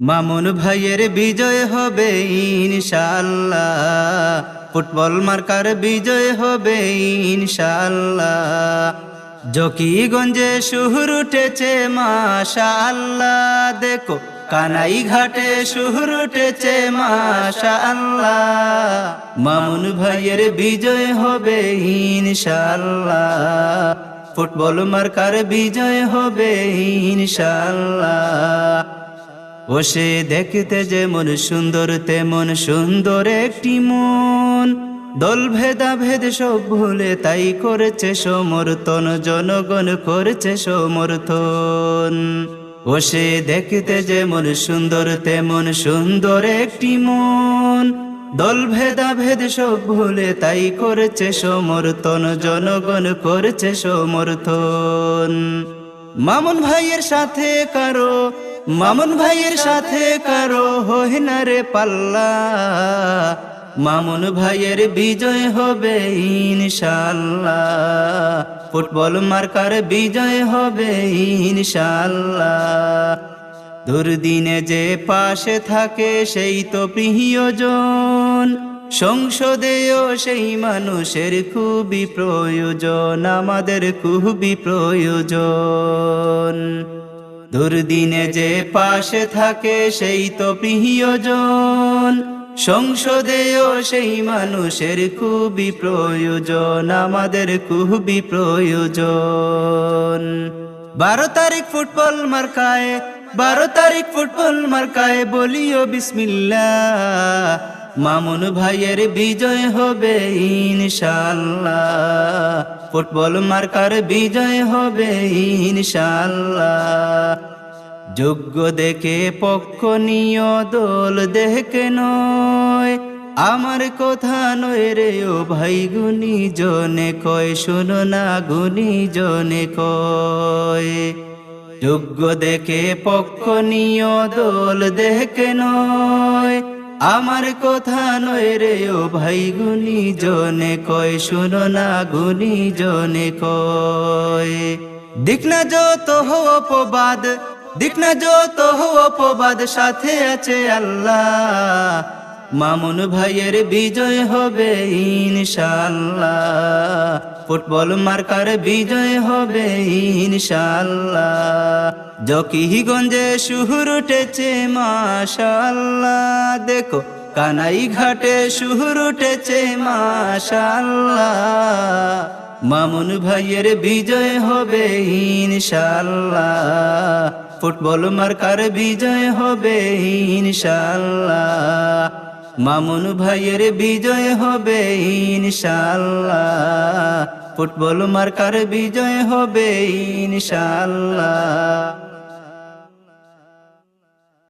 মামুন ভাইয়ের বিজয় হবে ইনশাআল্লাহ, ফুটবল মার্কার বিজয় হবে ইনশাআল্লাহ। জকিগঞ্জে শুহুর উঠেছে মাশাআল্লাহ, দেখো কানাই ঘাটে শুহুর উঠেছে মাশাআল্লাহ। মামুন ভাইয়ের বিজয় হবে ইনশাআল্লাহ, ফুটবল মার্কার বিজয় হবে ইনশাআল্লাহ। ও সে দেখতে যেমন সুন্দর তেমন সুন্দর একটি মন, দল ভেদাভেদ সব ভুলে তাই করেছে সমর্থন, জনগণ করেছে সমর্থন। ও সে দেখতে যেমন সুন্দর তেমন সুন্দর একটি মন, দল ভেদাভেদ সব ভুলে তাই করেছে সমর্থন, জনগণ করেছে সমর্থন। মামুন ভাইয়ের সাথে কারো, মামুন ভাইয়ের সাথে কারো হয় না রে পাল্লা, মামুন ভাইয়ের বিজয় হবে ইনশাআল্লাহ, ফুটবল মার্কার বিজয় হবে ইনশাআল্লাহ। দুর্দিনে যে পাশে থাকে সেই তো প্রিয়জন, সংসদেও সেই মানুষের খুবই প্রয়োজন, আমাদের খুবই প্রয়োজন। দুর্দিনে যে পাশে থাকে সেই তো প্রিয়জন, সংসদেও সেই মানুষের খুবই প্রয়োজন, আমাদের খুবই প্রয়োজন। 12 তারিখ ফুটবল মার্কায়, 12 তারিখ ফুটবল মার্কায় বলিও বিসমিল্লাহ, মামুন ভাইয়ের বিজয় হবে ইনশাআল্লাহ, ফুটবল মার্কার বিজয় হবে ইনশাআল্লাহ। যোগ্য দেখে পক্ষ নিয় দল দেখে নয়, আমার কথা নয় রে ও ভাই, গুনি জনে কয়, শোনো না গুনি জনে কয়। যোগ্য দেখে পক্ষ নিয় দল দেখে নয়, আমার কথা নয় রে ও ভাই, গুনি জনে কয়, শোনো না গুনি জনে কয়। দিক না যত হো অপবাদ, দিক না যত হো অপবাদ, সাথে আছে আল্লাহ। মামুন ভাইয়ের বিজয় হবে ইনশাআল্লাহ, ফুটবল মার্কার বিজয় হবে ইনশাআল্লাহ। জকিগঞ্জে শুহুর উঠেছে মাশাআল্লাহ, দেখো কানাই ঘাটে শুহুর উঠেছে মাশাআল্লাহ। মামুন ভাইয়ের বিজয় হবে ইনশাআল্লাহ, ফুটবল মার্কার বিজয় হবে ইনশাআল্লাহ। মামুন ভাইয়ের বিজয় হবে ইনশাআল্লাহ, ফুটবল মার্কার বিজয় হবে ইনশাআল্লাহ।